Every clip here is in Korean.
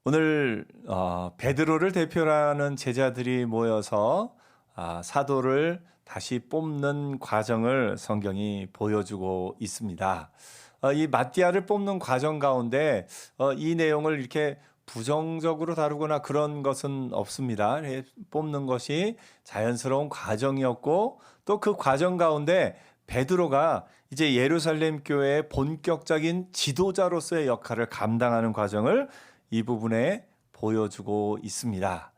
오늘 베드로를 대표로 하는 제자들이 모여서 사도를 다시 뽑는 과정을 성경이 보여주고 있습니다. 이 마띠아를 뽑는 과정 가운데 이 내용을 이렇게 부정적으로 다루거나 그런 것은 없습니다. 뽑는 것이 자연스러운 과정이었고 또 그 과정 가운데 베드로가 이제 예루살렘 교회의 본격적인 지도자로서의 역할을 감당하는 과정을 이 부분에 보여주고 있습니다.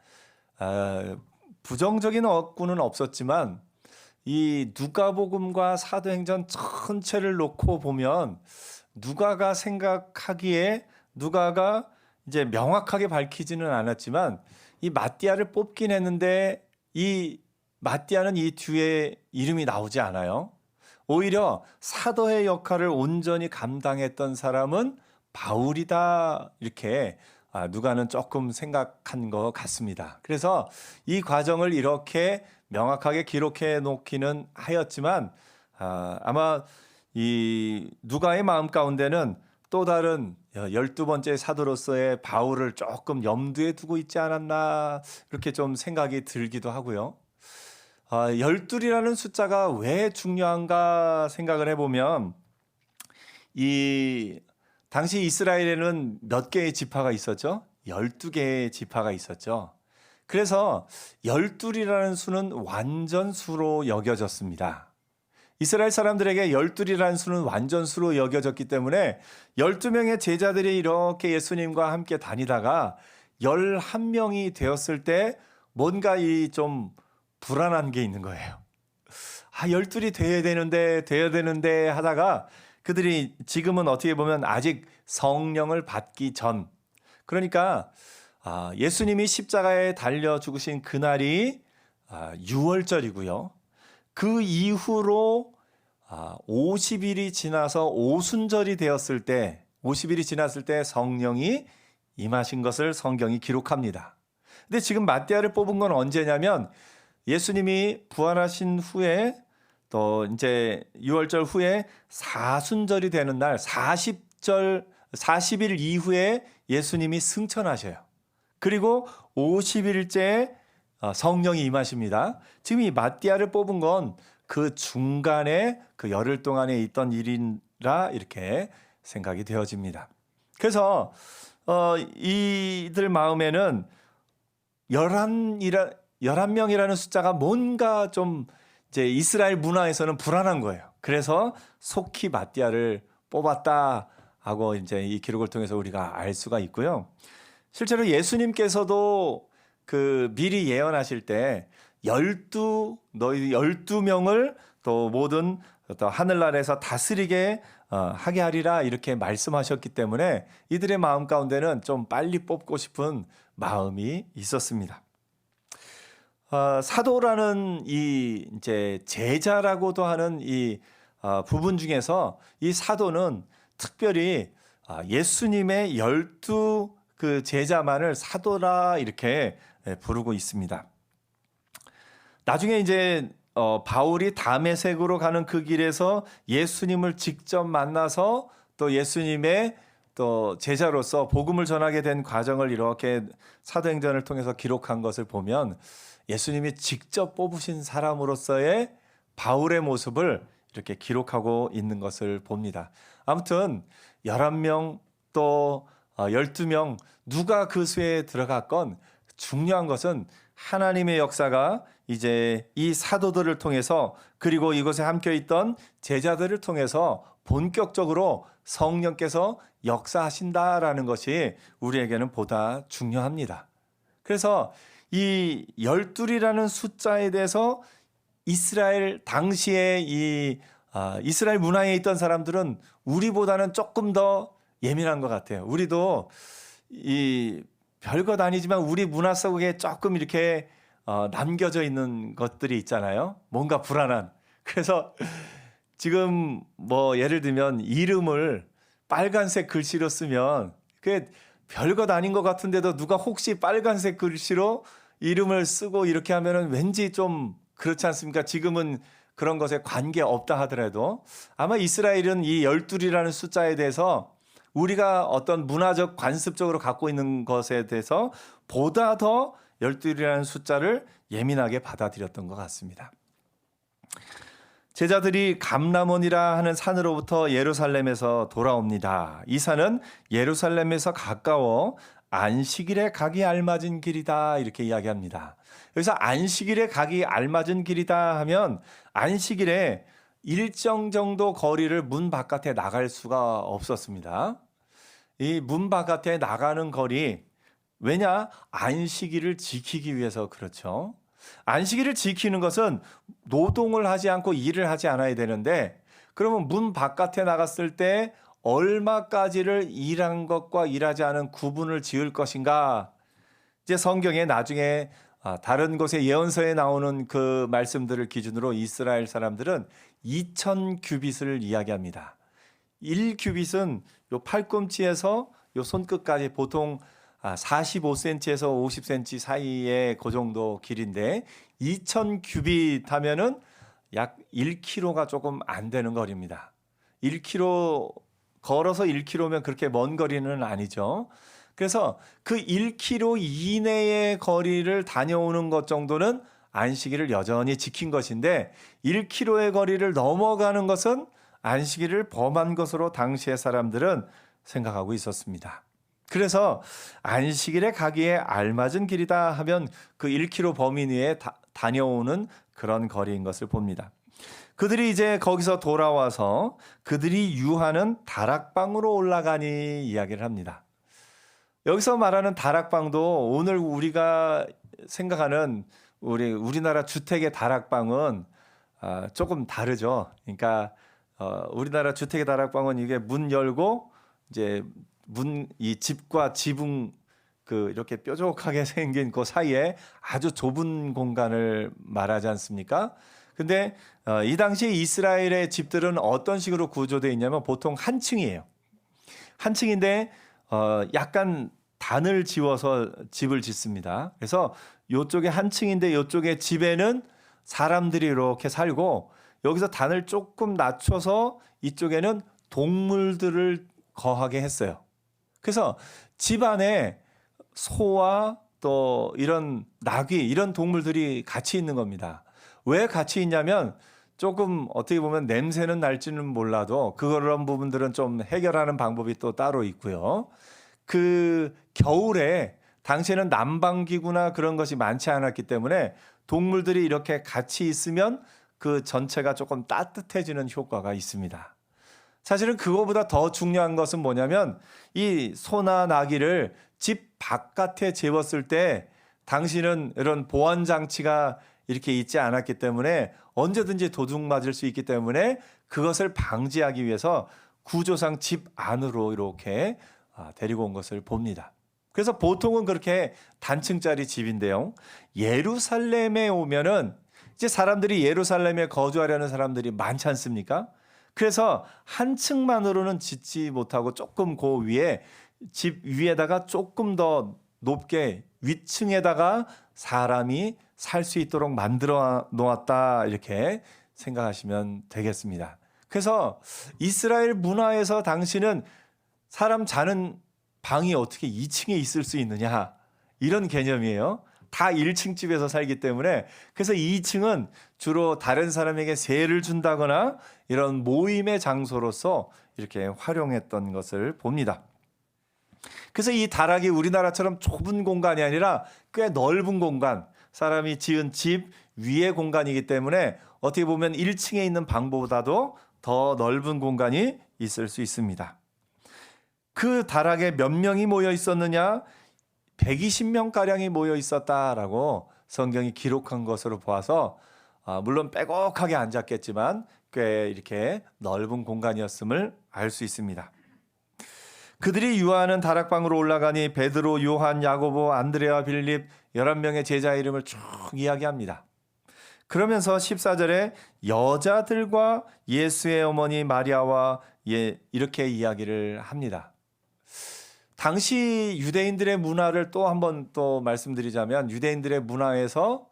부정적인 어구는 없었지만 이 누가복음과 사도행전 전체를 놓고 보면 누가가 생각하기에 누가가 이제 명확하게 밝히지는 않았지만 이 마띠아를 뽑긴 했는데 이 마띠아는 이 뒤에 이름이 나오지 않아요. 오히려 사도의 역할을 온전히 감당했던 사람은 바울이다 이렇게 누가는 조금 생각한 것 같습니다. 그래서 이 과정을 이렇게 명확하게 기록해 놓기는 하였지만 아마 이 누가의 마음 가운데는 또 다른 12번째 사도로서의 바울을 조금 염두에 두고 있지 않았나 이렇게 좀 생각이 들기도 하고요. 12이라는 숫자가 왜 중요한가 생각을 해보면 이 당시 이스라엘에는 몇 개의 지파가 있었죠? 12개의 지파가 있었죠. 그래서 12이라는 수는 완전수로 여겨졌습니다. 이스라엘 사람들에게 12이라는 수는 완전수로 여겨졌기 때문에 12명의 제자들이 이렇게 예수님과 함께 다니다가 11명이 되었을 때 뭔가 이 좀 불안한 게 있는 거예요. 12이 돼야 되는데 하다가 그들이 지금은 어떻게 보면 아직 성령을 받기 전, 그러니까 예수님이 십자가에 달려 죽으신 그날이 6월절이고요. 그 이후로 50일이 지나서 오순절이 되었을 때, 50일이 지났을 때 성령이 임하신 것을 성경이 기록합니다. 근데 지금 마띠아를 뽑은 건 언제냐면 예수님이 부활하신 후에 또 이제 6월절 후에 사순절이 되는 날 40일 이후에 예수님이 승천하셔요. 그리고 50일째 성령이 임하십니다. 지금 이 마띠아를 뽑은 건 그 중간에 그 열흘 동안에 있던 일이라 이렇게 생각이 되어집니다. 그래서 이들 마음에는 11명이라는 숫자가 뭔가 좀 이제 이스라엘 문화에서는 불안한 거예요. 그래서 속히 마띠아를 뽑았다 하고 이제 이 기록을 통해서 우리가 알 수가 있고요. 실제로 예수님께서도 그 미리 예언하실 때 너희 12명을 또 모든 또 하늘나라에서 다스리게 하게 하리라 이렇게 말씀하셨기 때문에 이들의 마음 가운데는 좀 빨리 뽑고 싶은 마음이 있었습니다. 사도라는 이 이제 제자라고도 하는 이 부분 중에서 이 사도는 특별히 예수님의 12 그 제자만을 사도라 이렇게 부르고 있습니다. 나중에 이제 바울이 다메섹으로 가는 그 길에서 예수님을 직접 만나서 또 예수님의 또 제자로서 복음을 전하게 된 과정을 이렇게 사도행전을 통해서 기록한 것을 보면 예수님이 직접 뽑으신 사람으로서의 바울의 모습을 이렇게 기록하고 있는 것을 봅니다. 아무튼 11명 또 12명 누가 그 수에 들어갔건 중요한 것은 하나님의 역사가 이제 이 사도들을 통해서 그리고 이곳에 함께 있던 제자들을 통해서 본격적으로 성령께서 역사하신다라는 것이 우리에게는 보다 중요합니다. 그래서 이 12이라는 숫자에 대해서 이스라엘 당시에 이 이스라엘 문화에 있던 사람들은 우리보다는 조금 더 예민한 것 같아요. 우리도 이 별것 아니지만 우리 문화 속에 조금 이렇게 남겨져 있는 것들이 있잖아요. 뭔가 불안한. 그래서 지금 뭐 예를 들면 이름을 빨간색 글씨로 쓰면 그게 별것 아닌 것 같은데도 누가 혹시 빨간색 글씨로 이름을 쓰고 이렇게 하면은 왠지 좀 그렇지 않습니까? 지금은 그런 것에 관계 없다 하더라도 아마 이스라엘은 이 12이라는 숫자에 대해서 우리가 어떤 문화적 관습적으로 갖고 있는 것에 대해서 보다 더 12이라는 숫자를 예민하게 받아들였던 것 같습니다. 제자들이 감람원이라 하는 산으로부터 예루살렘에서 돌아옵니다. 이 산은 예루살렘에서 가까워 안식일에 가기 알맞은 길이다 이렇게 이야기합니다. 여기서 안식일에 가기 알맞은 길이다 하면 안식일에 일정 정도 거리를 문 바깥에 나갈 수가 없었습니다. 이 문 바깥에 나가는 거리, 왜냐? 안식일을 지키기 위해서 그렇죠. 안식일을 지키는 것은 노동을 하지 않고 일을 하지 않아야 되는데, 그러면 문 바깥에 나갔을 때 얼마까지를 일한 것과 일하지 않은 구분을 지을 것인가? 이제 성경에 나중에 다른 곳의 예언서에 나오는 그 말씀들을 기준으로 이스라엘 사람들은 2000 규빗을 이야기합니다. 1규빗은 요 팔꿈치에서 요 손끝까지 보통 45cm에서 50cm 사이에 그 정도 길인데 2000 규빗 하면은 약 1km가 조금 안 되는 거리입니다. 1km 걸어서 1km면 그렇게 먼 거리는 아니죠. 그래서 그 1km 이내의 거리를 다녀오는 것 정도는 안식일을 여전히 지킨 것인데 1km의 거리를 넘어가는 것은 안식일을 범한 것으로 당시의 사람들은 생각하고 있었습니다. 그래서 안식일에 가기에 알맞은 길이다 하면 그 1km 범위 내에 다녀오는 그런 거리인 것을 봅니다. 그들이 이제 거기서 돌아와서 그들이 유하는 다락방으로 올라가니 이야기를 합니다. 여기서 말하는 다락방도 오늘 우리가 생각하는 우리나라 주택의 다락방은 조금 다르죠. 그러니까 우리나라 주택의 다락방은 이게 문 열고 이제 이 집과 지붕 이렇게 뾰족하게 생긴 그 사이에 아주 좁은 공간을 말하지 않습니까? 근데 이 당시 이스라엘의 집들은 어떤 식으로 구조되어 있냐면 보통 한 층이에요. 한 층인데 약간 단을 지워서 집을 짓습니다. 그래서 이쪽에 한 층인데 이쪽에 집에는 사람들이 이렇게 살고 여기서 단을 조금 낮춰서 이쪽에는 동물들을 거하게 했어요. 그래서 집 안에 소와 또 이런 나귀 이런 동물들이 같이 있는 겁니다. 왜 같이 있냐면 조금 어떻게 보면 냄새는 날지는 몰라도 그런 부분들은 좀 해결하는 방법이 또 따로 있고요. 그 겨울에 당시에는 난방기구나 그런 것이 많지 않았기 때문에 동물들이 이렇게 같이 있으면 그 전체가 조금 따뜻해지는 효과가 있습니다. 사실은 그거보다 더 중요한 것은 뭐냐면 이 소나 나귀를 집 바깥에 재웠을 때 당시는 이런 보안 장치가 이렇게 있지 않았기 때문에 언제든지 도둑 맞을 수 있기 때문에 그것을 방지하기 위해서 구조상 집 안으로 이렇게 데리고 온 것을 봅니다. 그래서 보통은 그렇게 단층짜리 집인데요. 예루살렘에 오면은 이제 사람들이 예루살렘에 거주하려는 사람들이 많지 않습니까? 그래서 한 층만으로는 짓지 못하고 조금 그 위에 집 위에다가 조금 더 높게 위층에다가 사람이 살 수 있도록 만들어 놓았다 이렇게 생각하시면 되겠습니다. 그래서 이스라엘 문화에서 당시는 사람 자는 방이 어떻게 2층에 있을 수 있느냐 이런 개념이에요. 다 1층 집에서 살기 때문에 그래서 2층은 주로 다른 사람에게 세를 준다거나 이런 모임의 장소로서 이렇게 활용했던 것을 봅니다. 그래서 이 다락이 우리나라처럼 좁은 공간이 아니라 꽤 넓은 공간, 사람이 지은 집 위의 공간이기 때문에 어떻게 보면 1층에 있는 방보다도 더 넓은 공간이 있을 수 있습니다. 그 다락에 몇 명이 모여 있었느냐? 120명가량이 모여 있었다라고 성경이 기록한 것으로 보아서 물론 빼곡하게 앉았겠지만 꽤 이렇게 넓은 공간이었음을 알 수 있습니다. 그들이 유하는 다락방으로 올라가니 베드로, 요한, 야고보, 안드레아, 빌립 11명의 제자 이름을 쭉 이야기합니다. 그러면서 14절에 여자들과 예수의 어머니 마리아와 이렇게 이야기를 합니다. 당시 유대인들의 문화를 또 한번 또 말씀드리자면 유대인들의 문화에서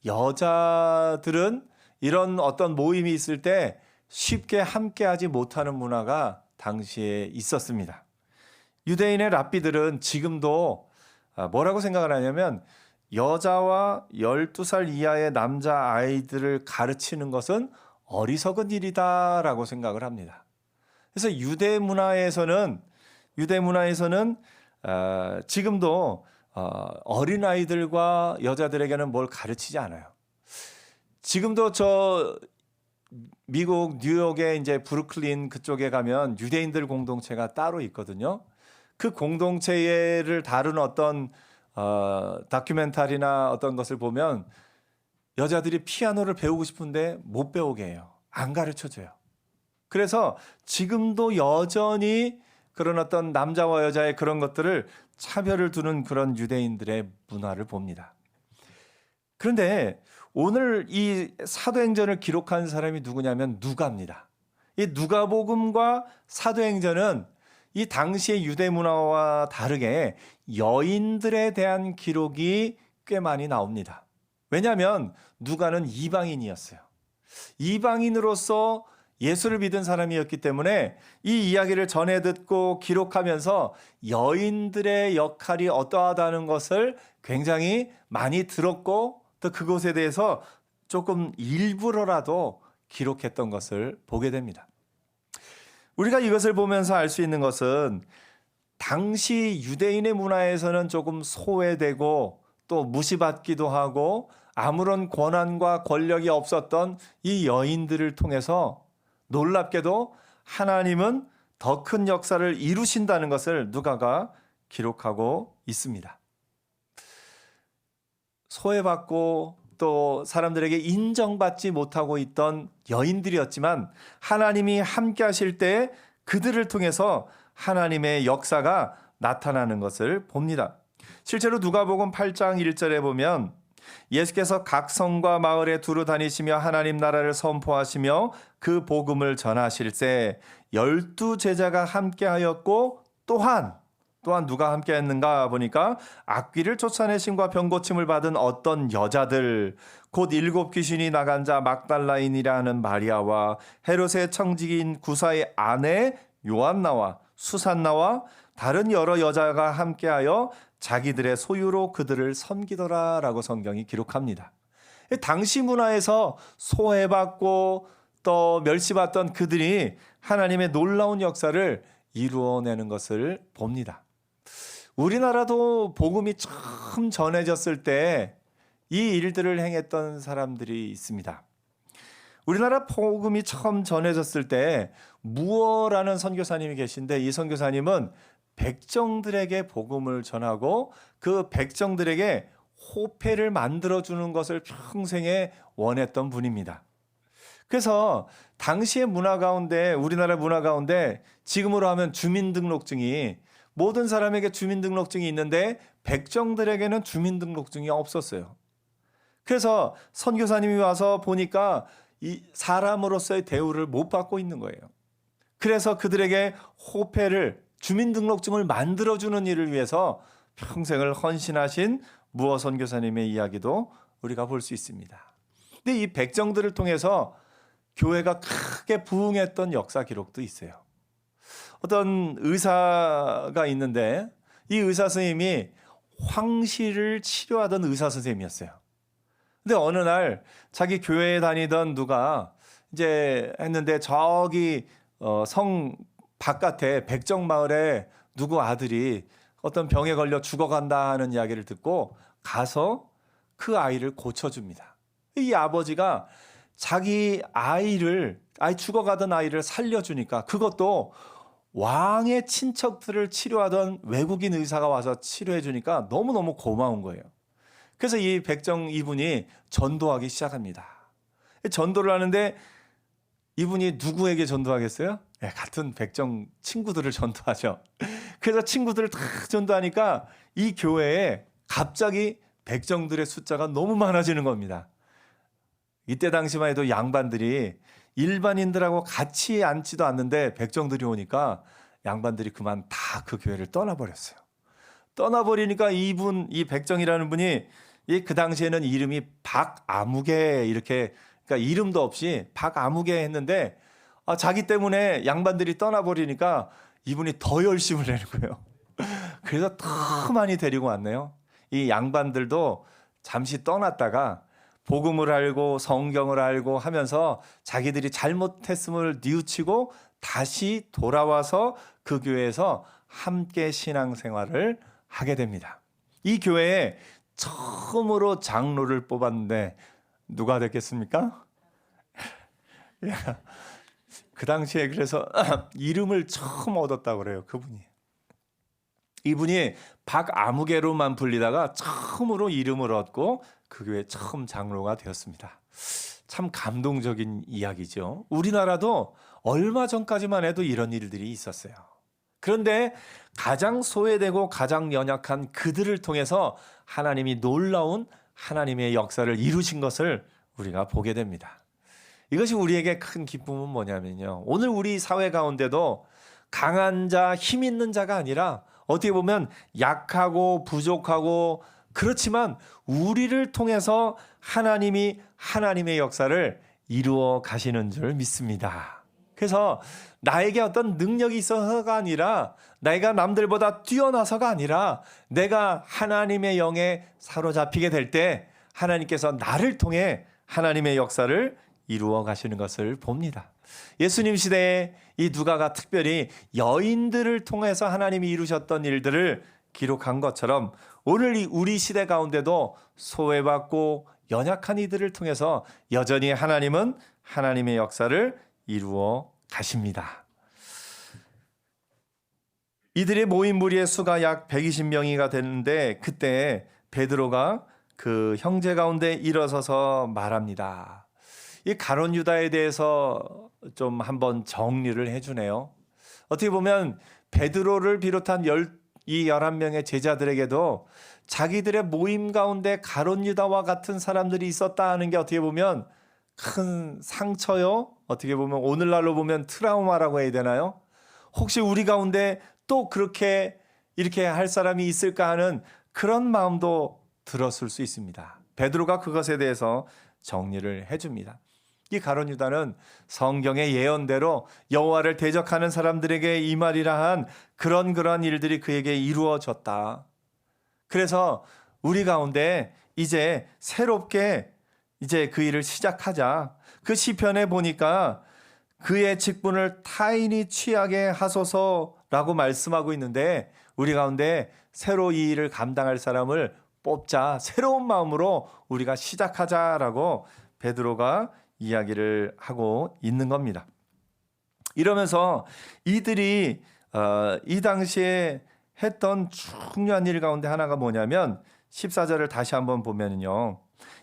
여자들은 이런 어떤 모임이 있을 때 쉽게 함께하지 못하는 문화가 당시에 있었습니다. 유대인의 랍비들은 지금도 뭐라고 생각을 하냐면 여자와 12살 이하의 남자 아이들을 가르치는 것은 어리석은 일이다라고 생각을 합니다. 그래서 유대 문화에서는 지금도 어린 아이들과 여자들에게는 뭘 가르치지 않아요. 지금도 저 미국 뉴욕의 이제 브루클린 그쪽에 가면 유대인들 공동체가 따로 있거든요. 그 공동체를 다룬 어떤 다큐멘터리나 어떤 것을 보면 여자들이 피아노를 배우고 싶은데 못 배우게 해요. 안 가르쳐 줘요. 그래서 지금도 여전히 그런 어떤 남자와 여자의 그런 것들을 차별을 두는 그런 유대인들의 문화를 봅니다. 그런데 오늘 이 사도행전을 기록한 사람이 누구냐면 누가입니다. 이 누가복음과 사도행전은 이 당시의 유대 문화와 다르게 여인들에 대한 기록이 꽤 많이 나옵니다. 왜냐하면 누가는 이방인이었어요. 이방인으로서 예수를 믿은 사람이었기 때문에 이 이야기를 전해 듣고 기록하면서 여인들의 역할이 어떠하다는 것을 굉장히 많이 들었고 또 그것에 대해서 조금 일부러라도 기록했던 것을 보게 됩니다. 우리가 이것을 보면서 알 수 있는 것은 당시 유대인의 문화에서는 조금 소외되고 또 무시받기도 하고 아무런 권한과 권력이 없었던 이 여인들을 통해서 놀랍게도 하나님은 더 큰 역사를 이루신다는 것을 누가가 기록하고 있습니다. 소외받고 또 사람들에게 인정받지 못하고 있던 여인들이었지만 하나님이 함께 하실 때 그들을 통해서 하나님의 역사가 나타나는 것을 봅니다. 실제로 누가복음 8장 1절에 보면 예수께서 각 성과 마을에 두루 다니시며 하나님 나라를 선포하시며 그 복음을 전하실 때 12 제자가 함께하였고 또한 누가 함께했는가 보니까 악귀를 쫓아내심과 병고침을 받은 어떤 여자들 곧 7 귀신이 나간 자 막달라인이라 하는 마리아와 헤롯의 청지기인 구사의 아내 요한나와 수산나와 다른 여러 여자가 함께하여 자기들의 소유로 그들을 섬기더라라고 성경이 기록합니다. 당시 문화에서 소외받고 또 멸시받던 그들이 하나님의 놀라운 역사를 이루어내는 것을 봅니다. 우리나라도 복음이 처음 전해졌을 때 이 일들을 행했던 사람들이 있습니다. 우리나라 복음이 처음 전해졌을 때 무어라는 선교사님이 계신데 이 선교사님은 백정들에게 복음을 전하고 그 백정들에게 호패를 만들어주는 것을 평생에 원했던 분입니다. 그래서 당시의 문화 가운데 우리나라 문화 가운데 지금으로 하면 주민등록증이 모든 사람에게 주민등록증이 있는데 백정들에게는 주민등록증이 없었어요. 그래서 선교사님이 와서 보니까 이 사람으로서의 대우를 못 받고 있는 거예요. 그래서 그들에게 호패를 주민등록증을 만들어주는 일을 위해서 평생을 헌신하신 무어 선교사님의 이야기도 우리가 볼 수 있습니다. 근데 이 백정들을 통해서 교회가 크게 부흥했던 역사 기록도 있어요. 어떤 의사가 있는데 이 의사 선생님이 황실을 치료하던 의사 선생님이었어요. 근데 어느 날 자기 교회에 다니던 누가 이제 했는데 저기 성 바깥에 백정마을에 누구 아들이 어떤 병에 걸려 죽어간다 하는 이야기를 듣고 가서 그 아이를 고쳐줍니다. 이 아버지가 자기 죽어가던 아이를 살려주니까 그것도 왕의 친척들을 치료하던 외국인 의사가 와서 치료해 주니까 너무너무 고마운 거예요. 그래서 이 백정 이분이 전도하기 시작합니다. 전도를 하는데 이분이 누구에게 전도하겠어요? 네, 같은 백정 친구들을 전도하죠. 그래서 친구들을 다 전도하니까 이 교회에 갑자기 백정들의 숫자가 너무 많아지는 겁니다. 이때 당시만 해도 양반들이 일반인들하고 같이 앉지도 않는데 백정들이 오니까 양반들이 그만 다 그 교회를 떠나버렸어요. 떠나버리니까 이 백정이라는 분이 그 당시에는 이름이 박아무개 이렇게 그러니까 이름도 없이 박아무개 했는데 자기 때문에 양반들이 떠나버리니까 이분이 더 열심을 내는 거예요. 그래서 더 많이 데리고 왔네요. 이 양반들도 잠시 떠났다가 복음을 알고 성경을 알고 하면서 자기들이 잘못했음을 뉘우치고 다시 돌아와서 그 교회에서 함께 신앙생활을 하게 됩니다. 이 교회에 처음으로 장로를 뽑았는데 누가 됐겠습니까? 그 당시에 그래서 이름을 처음 얻었다고 그래요. 이분이 박아무개로만 불리다가 처음으로 이름을 얻고 그 교회 처음 장로가 되었습니다. 참 감동적인 이야기죠. 우리나라도 얼마 전까지만 해도 이런 일들이 있었어요. 그런데 가장 소외되고 가장 연약한 그들을 통해서 하나님이 놀라운 하나님의 역사를 이루신 것을 우리가 보게 됩니다. 이것이 우리에게 큰 기쁨은 뭐냐면요. 오늘 우리 사회 가운데도 강한 자, 힘 있는 자가 아니라 어떻게 보면 약하고 부족하고 그렇지만 우리를 통해서 하나님이 하나님의 역사를 이루어 가시는 줄 믿습니다. 그래서 나에게 어떤 능력이 있어서가 아니라 내가 남들보다 뛰어나서가 아니라 내가 하나님의 영에 사로잡히게 될 때 하나님께서 나를 통해 하나님의 역사를 이루어 가시는 것을 봅니다. 예수님 시대에 이 누가가 특별히 여인들을 통해서 하나님이 이루셨던 일들을 기록한 것처럼 오늘 우리 시대 가운데도 소외받고 연약한 이들을 통해서 여전히 하나님은 하나님의 역사를 이루어 가십니다. 이들의 모인 무리의 수가 약 120명이가 되는데 그때 베드로가 그 형제 가운데 일어서서 말합니다. 이 가룟 유다에 대해서 좀 한번 정리를 해주네요. 어떻게 보면 베드로를 비롯한 이 11명의 제자들에게도 자기들의 모임 가운데 가룟 유다와 같은 사람들이 있었다 하는 게 어떻게 보면 큰 상처요. 어떻게 보면 오늘날로 보면 트라우마라고 해야 되나요? 혹시 우리 가운데 또 이렇게 할 사람이 있을까 하는 그런 마음도 들었을 수 있습니다. 베드로가 그것에 대해서 정리를 해줍니다. 이 가룟 유다는 성경의 예언대로 여호와를 대적하는 사람들에게 이 말이라 한 그런 일들이 그에게 이루어졌다. 그래서 우리 가운데 이제 새롭게 이제 그 일을 시작하자. 그 시편에 보니까 그의 직분을 타인이 취하게 하소서라고 말씀하고 있는데 우리 가운데 새로 이 일을 감당할 사람을 뽑자. 새로운 마음으로 우리가 시작하자라고 베드로가 이야기를 하고 있는 겁니다. 이러면서 이들이 이 당시에 했던 중요한 일 가운데 하나가 뭐냐면 14절을 다시 한번 보면요.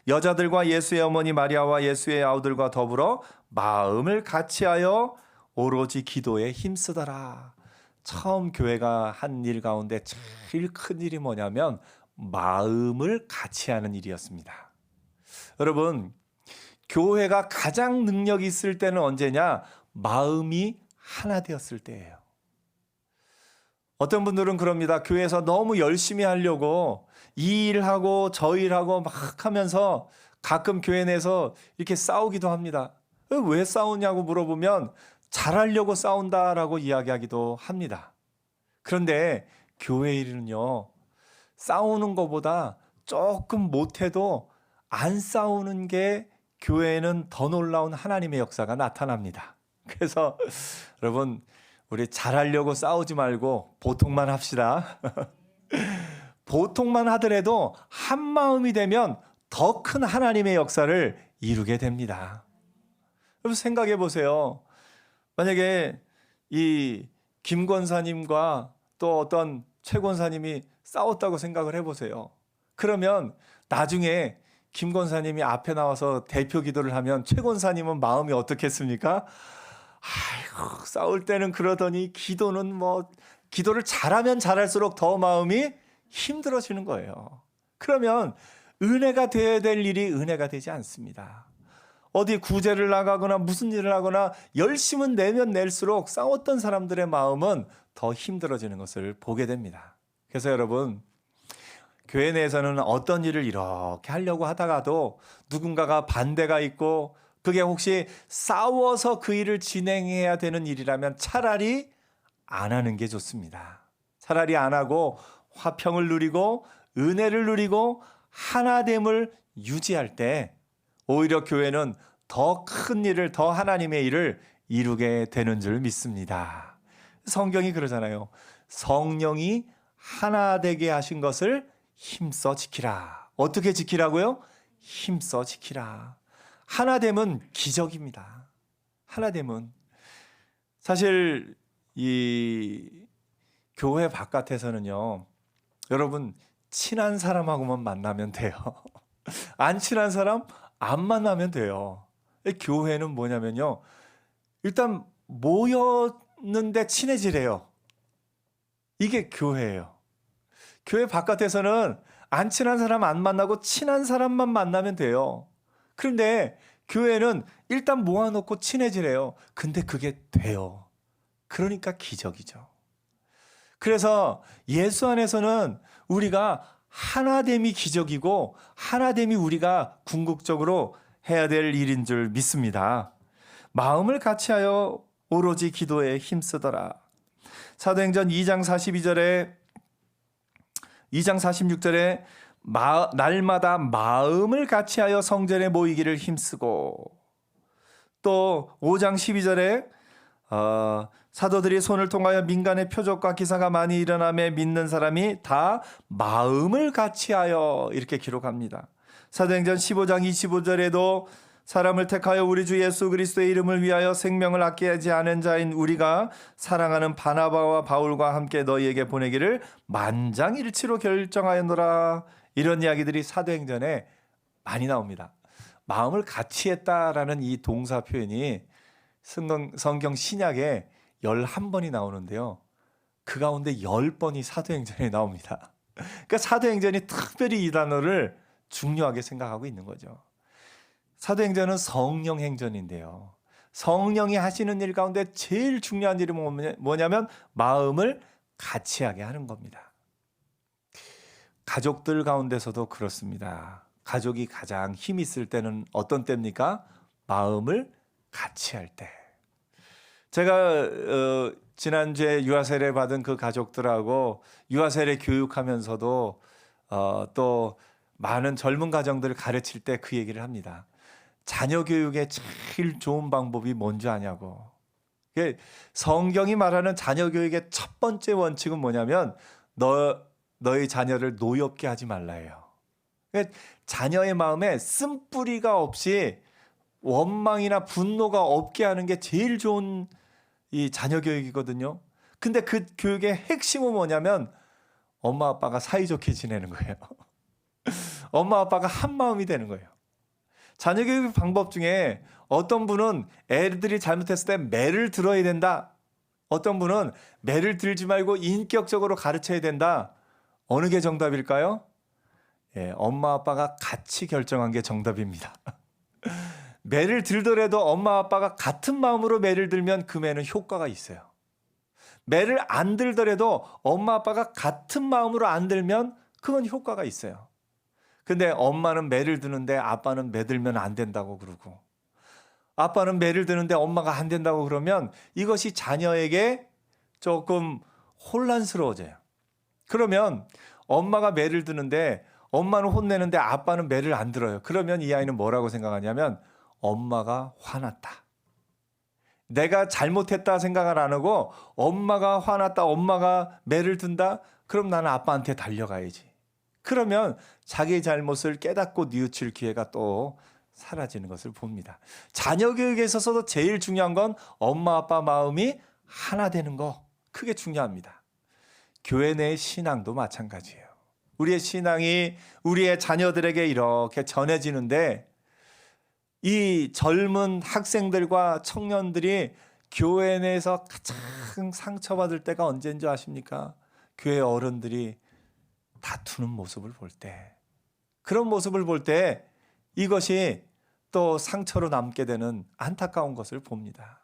여자들과 예수의 어머니 마리아와 예수의 아우들과 더불어 마음을 같이하여 오로지 기도에 힘쓰더라. 처음 교회가 한 일 가운데 제일 큰 일이 뭐냐면 마음을 같이하는 일이었습니다. 여러분, 교회가 가장 능력이 있을 때는 언제냐? 마음이 하나 되었을 때예요. 어떤 분들은 그럽니다. 교회에서 너무 열심히 하려고 이 일하고 저 일하고 막 하면서 가끔 교회 내에서 이렇게 싸우기도 합니다. 왜 싸우냐고 물어보면 잘하려고 싸운다라고 이야기하기도 합니다. 그런데 교회 일은요, 싸우는 것보다 조금 못해도 안 싸우는 게 교회에는 더 놀라운 하나님의 역사가 나타납니다. 그래서 여러분, 우리 잘하려고 싸우지 말고 보통만 합시다. 보통만 하더라도 한 마음이 되면 더 큰 하나님의 역사를 이루게 됩니다. 여러분 생각해 보세요. 만약에 이 김 권사님과 또 어떤 최 권사님이 싸웠다고 생각을 해보세요. 그러면 나중에 김 권사님이 앞에 나와서 대표 기도를 하면 최 권사님은 마음이 어떻겠습니까? 아이고, 싸울 때는 그러더니 기도를 잘하면 잘할수록 더 마음이 힘들어지는 거예요. 그러면 은혜가 되어야 될 일이 은혜가 되지 않습니다. 어디 구제를 나가거나 무슨 일을 하거나 열심은 내면 낼수록 싸웠던 사람들의 마음은 더 힘들어지는 것을 보게 됩니다. 그래서 여러분, 교회 내에서는 어떤 일을 이렇게 하려고 하다가도 누군가가 반대가 있고 그게 혹시 싸워서 그 일을 진행해야 되는 일이라면 차라리 안 하는 게 좋습니다. 차라리 안 하고 화평을 누리고 은혜를 누리고 하나됨을 유지할 때 오히려 교회는 더 큰 일을, 더 하나님의 일을 이루게 되는 줄 믿습니다. 성경이 그러잖아요. 성령이 하나 되게 하신 것을 힘써 지키라. 어떻게 지키라고요? 힘써 지키라. 하나됨은 기적입니다. 하나됨은 사실 이 교회 바깥에서는요, 여러분 친한 사람하고만 만나면 돼요. 안 친한 사람 안 만나면 돼요. 교회는 뭐냐면요, 일단 모였는데 친해지래요. 이게 교회예요. 교회 바깥에서는 안 친한 사람 안 만나고 친한 사람만 만나면 돼요. 그런데 교회는 일단 모아놓고 친해지래요. 근데 그게 돼요. 그러니까 기적이죠. 그래서 예수 안에서는 우리가 하나됨이 기적이고 하나됨이 우리가 궁극적으로 해야 될 일인 줄 믿습니다. 마음을 같이하여 오로지 기도에 힘쓰더라. 사도행전 2장 46절에 날마다 마음을 같이하여 성전에 모이기를 힘쓰고, 또 5장 12절에 사도들이 손을 통하여 민간의 표적과 기사가 많이 일어나며 믿는 사람이 다 마음을 같이하여 이렇게 기록합니다. 사도행전 15장 25절에도 사람을 택하여 우리 주 예수 그리스도의 이름을 위하여 생명을 아끼지 않은 자인 우리가 사랑하는 바나바와 바울과 함께 너희에게 보내기를 만장일치로 결정하였노라. 이런 이야기들이 사도행전에 많이 나옵니다. 마음을 같이 했다라는 이 동사 표현이 성경 신약에 11번이 나오는데요. 그 가운데 10번이 사도행전에 나옵니다. 그러니까 사도행전이 특별히 이 단어를 중요하게 생각하고 있는 거죠. 사도행전은 성령 행전인데요. 성령이 하시는 일 가운데 제일 중요한 일이 뭐냐면 마음을 같이 하게 하는 겁니다. 가족들 가운데서도 그렇습니다. 가족이 가장 힘이 있을 때는 어떤 때입니까? 마음을 같이 할 때. 제가 지난주에 유아세례 받은 그 가족들하고 유아세례 교육하면서도 또 많은 젊은 가정들을 가르칠 때 그 얘기를 합니다. 자녀 교육의 제일 좋은 방법이 뭔지 아냐고. 성경이 말하는 자녀 교육의 첫 번째 원칙은 뭐냐면 너의 자녀를 노엽게 하지 말라예요. 자녀의 마음에 쓴뿌리가 없이 원망이나 분노가 없게 하는 게 제일 좋은 이 자녀 교육이거든요. 근데 그 교육의 핵심은 뭐냐면 엄마 아빠가 사이좋게 지내는 거예요. 엄마 아빠가 한 마음이 되는 거예요. 자녀 교육 방법 중에 어떤 분은 애들이 잘못했을 때 매를 들어야 된다. 어떤 분은 매를 들지 말고 인격적으로 가르쳐야 된다. 어느 게 정답일까요? 엄마 아빠가 같이 결정한 게 정답입니다. 매를 들더라도 엄마 아빠가 같은 마음으로 매를 들면 그 매는 효과가 있어요. 매를 안 들더라도 엄마 아빠가 같은 마음으로 안 들면 그건 효과가 있어요. 근데 엄마는 매를 드는데 아빠는 매 들면 안 된다고 그러고, 아빠는 매를 드는데 엄마가 안 된다고 그러면 이것이 자녀에게 조금 혼란스러워져요. 그러면 엄마가 매를 드는데 엄마는 혼내는데 아빠는 매를 안 들어요. 그러면 이 아이는 뭐라고 생각하냐면 엄마가 화났다. 내가 잘못했다 생각을 안 하고 엄마가 화났다, 엄마가 매를 든다? 그럼 나는 아빠한테 달려가야지. 그러면 자기의 잘못을 깨닫고 뉘우칠 기회가 또 사라지는 것을 봅니다. 자녀 교육에 있어서도 제일 중요한 건 엄마 아빠 마음이 하나 되는 거, 그게 중요합니다. 교회 내 신앙도 마찬가지예요. 우리의 신앙이 우리의 자녀들에게 이렇게 전해지는데 이 젊은 학생들과 청년들이 교회 내에서 가장 상처받을 때가 언제인 줄 아십니까? 교회 어른들이 다투는 모습을 볼 때, 그런 모습을 볼 때 이것이 또 상처로 남게 되는 안타까운 것을 봅니다.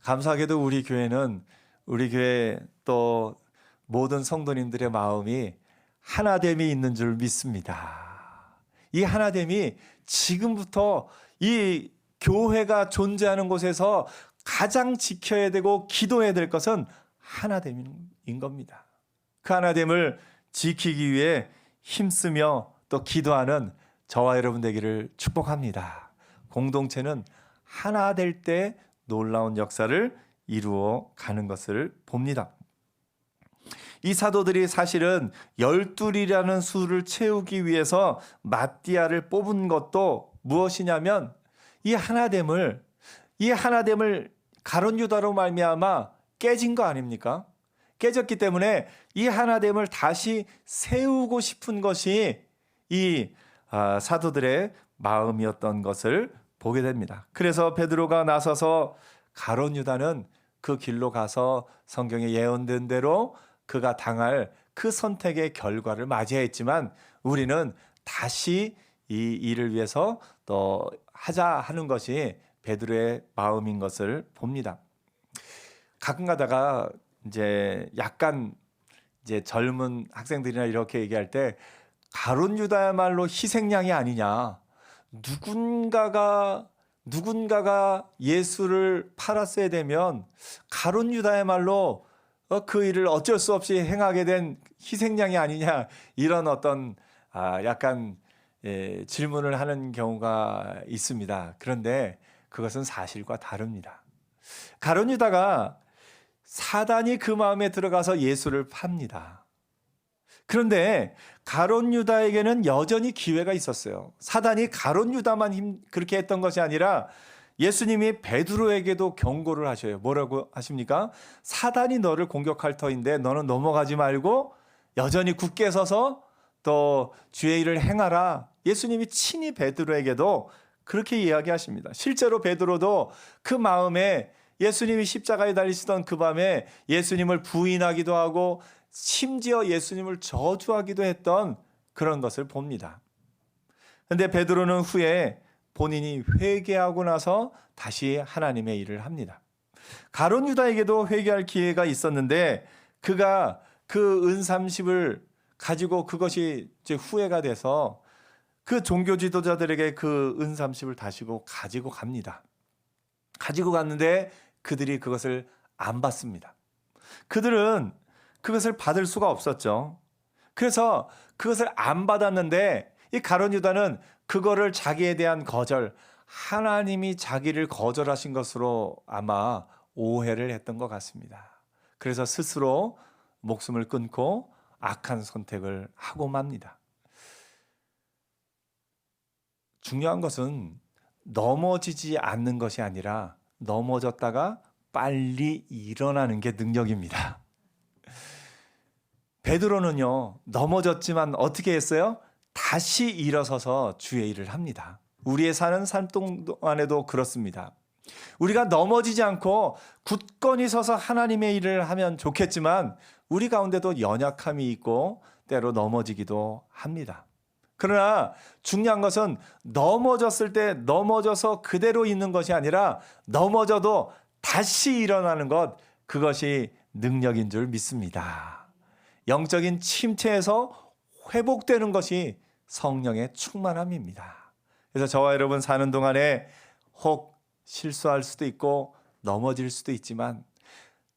감사하게도 우리 교회는, 우리 교회 또 모든 성도님들의 마음이 하나됨이 있는 줄 믿습니다. 이 하나됨이 지금부터 이 교회가 존재하는 곳에서 가장 지켜야 되고 기도해야 될 것은 하나됨인 겁니다. 그 하나됨을 지키기 위해 힘쓰며 또 기도하는 저와 여러분 되기를 축복합니다. 공동체는 하나 될 때 놀라운 역사를 이루어 가는 것을 봅니다. 이 사도들이 사실은 12이라는 수를 채우기 위해서 마띠아를 뽑은 것도 무엇이냐면 이 하나됨을 가룟 유다로 말미암아 깨진 거 아닙니까? 깨졌기 때문에 이 하나됨을 다시 세우고 싶은 것이 이 사도들의 마음이었던 것을 보게 됩니다. 그래서 베드로가 나서서 가룟 유다는 그 길로 가서 성경에 예언된 대로 그가 당할 그 선택의 결과를 맞이했지만 우리는 다시 이 일을 위해서 또 하자 하는 것이 베드로의 마음인 것을 봅니다. 가끔 가다가 이제 약간 이제 젊은 학생들이나 이렇게 얘기할 때 가룟 유다야말로 희생양이 아니냐. 누군가가 예수를 팔았어야 되면 가룟 유다야말로 그 일을 어쩔 수 없이 행하게 된 희생양이 아니냐. 이런 어떤 약간 질문을 하는 경우가 있습니다. 그런데 그것은 사실과 다릅니다. 가룟 유다가 사단이 그 마음에 들어가서 예수를 팝니다. 그런데 가룟 유다에게는 여전히 기회가 있었어요. 사단이 가룟 유다만 그렇게 했던 것이 아니라 예수님이 베드로에게도 경고를 하셔요. 뭐라고 하십니까? 사단이 너를 공격할 터인데 너는 넘어가지 말고 여전히 굳게 서서 또 주의 일을 행하라. 예수님이 친히 베드로에게도 그렇게 이야기하십니다. 실제로 베드로도 그 마음에 예수님이 십자가에 달리시던 그 밤에 예수님을 부인하기도 하고 심지어 예수님을 저주하기도 했던 그런 것을 봅니다. 그런데 베드로는 후에 본인이 회개하고 나서 다시 하나님의 일을 합니다. 가룟 유다에게도 회개할 기회가 있었는데 그가 그 은30을 가지고 그것이 이제 후회가 돼서 그 종교 지도자들에게 그 은30을 가지고 갑니다. 가지고 갔는데 그들이 그것을 안 받습니다. 그들은 그것을 받을 수가 없었죠. 그래서 그것을 안 받았는데 이 가룟 유다는 그거를 자기에 대한 거절, 하나님이 자기를 거절하신 것으로 아마 오해를 했던 것 같습니다. 그래서 스스로 목숨을 끊고 악한 선택을 하고 맙니다. 중요한 것은 넘어지지 않는 것이 아니라 넘어졌다가 빨리 일어나는 게 능력입니다. 베드로는요, 넘어졌지만 어떻게 했어요? 다시 일어서서 주의 일을 합니다. 우리의 사는 삶 동안에도 그렇습니다. 우리가 넘어지지 않고 굳건히 서서 하나님의 일을 하면 좋겠지만 우리 가운데도 연약함이 있고 때로 넘어지기도 합니다. 그러나 중요한 것은 넘어졌을 때 넘어져서 그대로 있는 것이 아니라 넘어져도 다시 일어나는 것, 그것이 능력인 줄 믿습니다. 영적인 침체에서 회복되는 것이 성령의 충만함입니다. 그래서 저와 여러분 사는 동안에 혹 실수할 수도 있고 넘어질 수도 있지만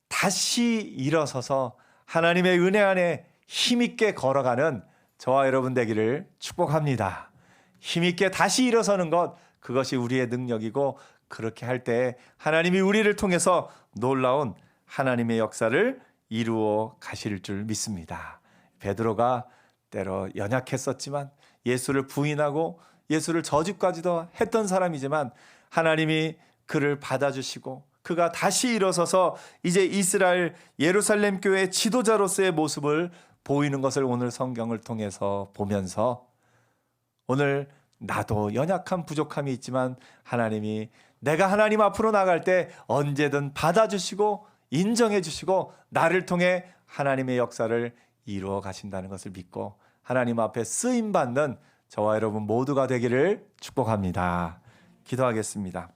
다시 일어서서 하나님의 은혜 안에 힘있게 걸어가는 저와 여러분 되기를 축복합니다. 힘있게 다시 일어서는 것, 그것이 우리의 능력이고 그렇게 할 때 하나님이 우리를 통해서 놀라운 하나님의 역사를 이루어 가실 줄 믿습니다. 베드로가 때로 연약했었지만 예수를 부인하고 예수를 저주까지도 했던 사람이지만 하나님이 그를 받아주시고 그가 다시 일어서서 이제 이스라엘 예루살렘 교회의 지도자로서의 모습을 보이는 것을 오늘 성경을 통해서 보면서 오늘 나도 연약한 부족함이 있지만 하나님이 내가 하나님 앞으로 나갈 때 언제든 받아주시고 인정해 주시고 나를 통해 하나님의 역사를 이루어 가신다는 것을 믿고 하나님 앞에 쓰임받는 저와 여러분 모두가 되기를 축복합니다. 기도하겠습니다.